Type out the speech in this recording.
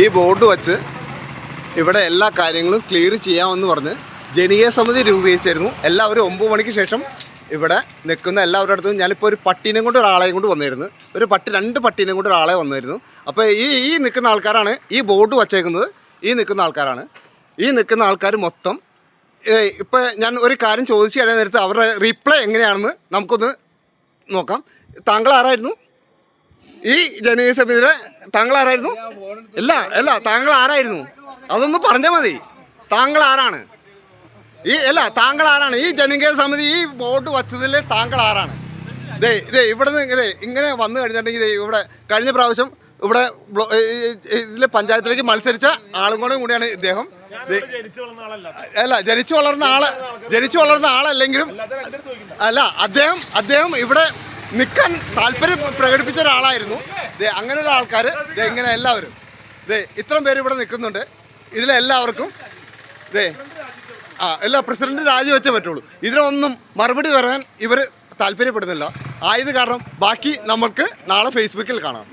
ഈ ബോർഡ് വച്ച് ഇവിടെ എല്ലാ കാര്യങ്ങളും ക്ലിയർ ചെയ്യാമെന്ന് പറഞ്ഞ് ജനകീയ സമിതി രൂപീകരിച്ചായിരുന്നു. എല്ലാവരും 9 മണിക്ക് ശേഷം ഇവിടെ നിൽക്കുന്ന എല്ലാവരുടെ അടുത്തും ഞാനിപ്പോൾ ഒരു പട്ടീനെയും കൊണ്ട് ഒരാളെയും കൊണ്ട് വന്നിരുന്നു. രണ്ട് പട്ടീനെയും കൊണ്ട് ഒരാളെ വന്നിരുന്നു. അപ്പോൾ ഈ നിൽക്കുന്ന ആൾക്കാരാണ് ഈ ബോർഡ് വച്ചേക്കുന്നത്. ഈ നിൽക്കുന്ന ആൾക്കാർ മൊത്തം ഇപ്പോൾ ഞാൻ ഒരു കാര്യം ചോദിച്ചു കഴിഞ്ഞ നേരത്തെ അവരുടെ റിപ്ലൈ എങ്ങനെയാണെന്ന് നമുക്കൊന്ന് നോക്കാം. താങ്കൾ ആരായിരുന്നു? ഈ ജനകീയ സമിതിയുടെ താങ്കൾ ആരായിരുന്നു? താങ്കൾ ആരായിരുന്നു? അതൊന്ന് പറഞ്ഞാൽ മതി. താങ്കൾ ആരാണ്? താങ്കൾ ആരാണ്? ഈ ജനകീയ സമിതി ഈ ബോർഡ് വച്ചതിൽ താങ്കൾ ആരാണ്? ഇവിടെ നിന്ന് ഇങ്ങനെ വന്നു കഴിഞ്ഞിട്ടുണ്ടെങ്കിൽ ഇവിടെ കഴിഞ്ഞ പ്രാവശ്യം ഇവിടെ ഇതിലെ പഞ്ചായത്തിലേക്ക് മത്സരിച്ച ആളും കൂടെയാണ് ഇദ്ദേഹം. ജനിച്ചു വളർന്ന ആളല്ലെങ്കിലും അദ്ദേഹം ഇവിടെ നിൽക്കാൻ താല്പര്യം പ്രകടിപ്പിച്ച ഒരാളായിരുന്നു. അങ്ങനെ ഉള്ള ആൾക്കാർ ഇങ്ങനെ എല്ലാവരും ഇത്രയും പേര് ഇവിടെ നിൽക്കുന്നുണ്ട്. ഇതിലെല്ലാവർക്കും പ്രസിഡന്റ് രാജിവെച്ചേ പറ്റുള്ളൂ. ഇതിനൊന്നും മറുപടി പറയാൻ ഇവർ താല്പര്യപ്പെടുന്നില്ല. ആയത് കാരണം ബാക്കി നമുക്ക് നാളെ ഫേസ്ബുക്കിൽ കാണാം.